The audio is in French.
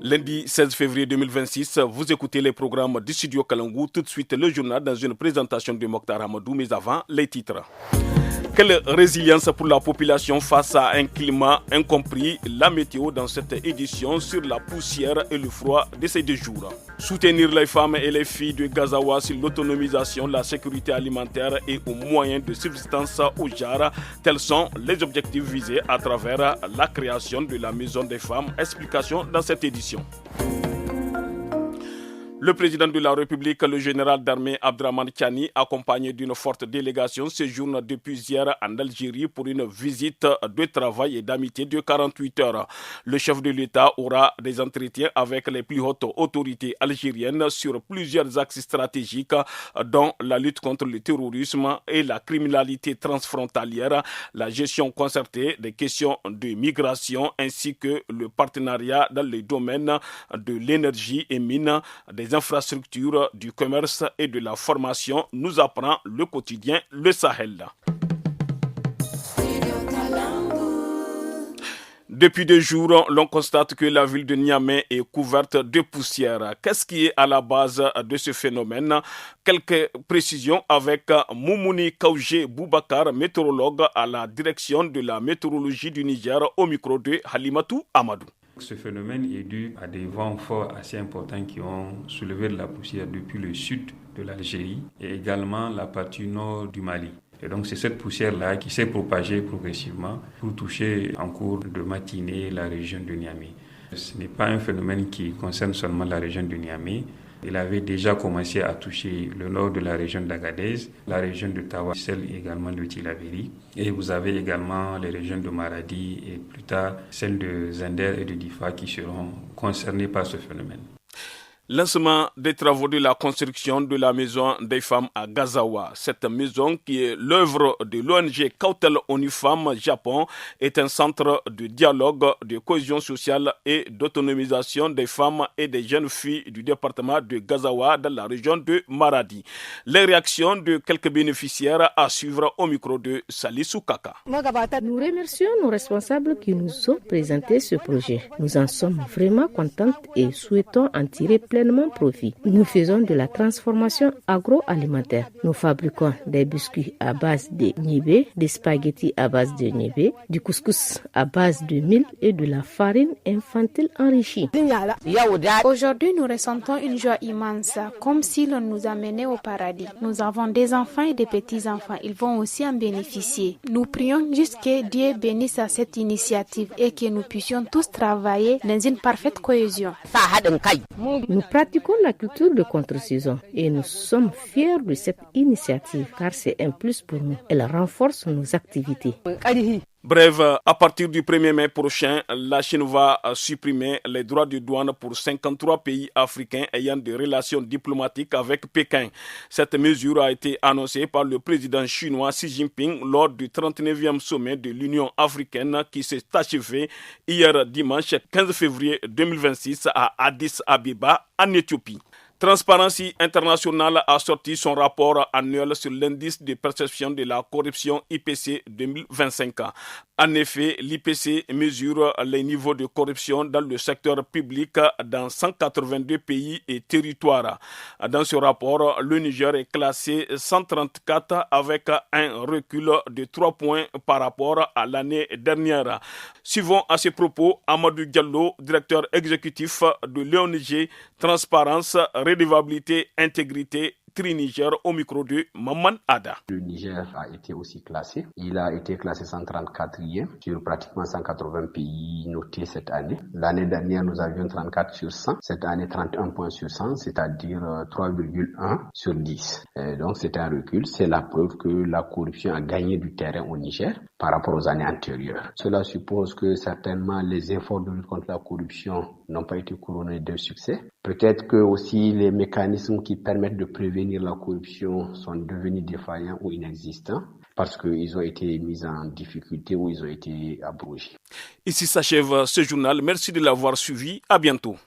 Lundi 16 février 2026, vous écoutez les programmes du studio Kalangou. Tout de suite, le journal dans une présentation de Mokhtar Hamadou, mais avant, les titres. Quelle résilience pour la population face à un climat incompris? La météo dans cette édition sur la poussière et le froid de ces 2 jours. Soutenir les femmes et les filles de Gazawa sur l'autonomisation, la sécurité alimentaire et aux moyens de subsistance au JAR. Tels sont les objectifs visés à travers la création de la Maison des femmes. Explication dans cette édition. Le président de la République, le général d'armée Abdrahmane Tiani, accompagné d'une forte délégation, séjourne depuis hier en Algérie pour une visite de travail et d'amitié de 48 heures. Le chef de l'État aura des entretiens avec les plus hautes autorités algériennes sur plusieurs axes stratégiques, dont la lutte contre le terrorisme et la criminalité transfrontalière, la gestion concertée des questions de migration ainsi que le partenariat dans les domaines de l'énergie et mines, des infrastructures, du commerce et de la formation, nous apprend le quotidien Le Sahel. Depuis 2 jours, l'on constate que la ville de Niamey est couverte de poussière. Qu'est-ce qui est à la base de ce phénomène? Quelques précisions avec Moumouni Kaouje Boubacar, météorologue à la direction de la météorologie du Niger, au micro de Halimatou Amadou. Ce phénomène est dû à des vents forts assez importants qui ont soulevé de la poussière depuis le sud de l'Algérie et également la partie nord du Mali. Et donc c'est cette poussière-là qui s'est propagée progressivement pour toucher en cours de matinée la région de Niamey. Ce n'est pas un phénomène qui concerne seulement la région de Niamey. Il avait déjà commencé à toucher le nord de la région d'Agadez, la région de Tawa, celle également de Tillabéri. Et vous avez également les régions de Maradi et plus tard celles de Zender et de Difa qui seront concernées par ce phénomène. Lancement des travaux de la construction de la maison des femmes à Gazawa. Cette maison, qui est l'œuvre de l'ONG Kautel ONU Femmes Japon, est un centre de dialogue, de cohésion sociale et d'autonomisation des femmes et des jeunes filles du département de Gazawa dans la région de Maradi. Les réactions de quelques bénéficiaires à suivre au micro de Salissou Kaka. Nous remercions nos responsables qui nous ont présenté ce projet. Nous en sommes vraiment contentes et souhaitons en tirer pleinement profit. Nous faisons de la transformation agroalimentaire. Nous fabriquons des biscuits à base de niébé, des spaghettis à base de niébé, du couscous à base de mil et de la farine infantile enrichie. Aujourd'hui, nous ressentons une joie immense, comme si l'on nous amenait au paradis. Nous avons des enfants et des petits-enfants. Ils vont aussi en bénéficier. Nous prions juste que Dieu bénisse à cette initiative et que nous puissions tous travailler dans une parfaite cohésion. Nous pratiquons la culture de contre-saison et nous sommes fiers de cette initiative car c'est un plus pour nous. Elle renforce nos activités. Bref, à partir du 1er mai prochain, la Chine va supprimer les droits de douane pour 53 pays africains ayant des relations diplomatiques avec Pékin. Cette mesure a été annoncée par le président chinois Xi Jinping lors du 39e sommet de l'Union africaine qui s'est achevé hier dimanche 15 février 2026 à Addis Abeba, en Éthiopie. Transparency International a sorti son rapport annuel sur l'indice de perception de la corruption IPC 2025. En effet, l'IPC mesure les niveaux de corruption dans le secteur public dans 182 pays et territoires. Dans ce rapport, le Niger est classé 134 avec un recul de 3 points par rapport à l'année dernière. Suivons à ce propos Amadou Diallo, directeur exécutif de l'ONG Transparence, Redevabilité, Intégrité, Tri-Niger, au micro de Maman Ada. Le Niger a été aussi classé. Il a été classé 134e sur pratiquement 180 pays notés cette année. L'année dernière, nous avions 34 sur 100. Cette année, 31 points sur 100, c'est-à-dire 3,1 sur 10. Donc, c'est un recul. C'est la preuve que la corruption a gagné du terrain au Niger par rapport aux années antérieures. Cela suppose que certainement les efforts de lutte contre la corruption n'ont pas été couronnés de succès. Peut-être que aussi les mécanismes qui permettent de prévenir la corruption sont devenus défaillants ou inexistants parce qu'ils ont été mis en difficulté ou ils ont été abrogés. Ici s'achève ce journal. Merci de l'avoir suivi. À bientôt.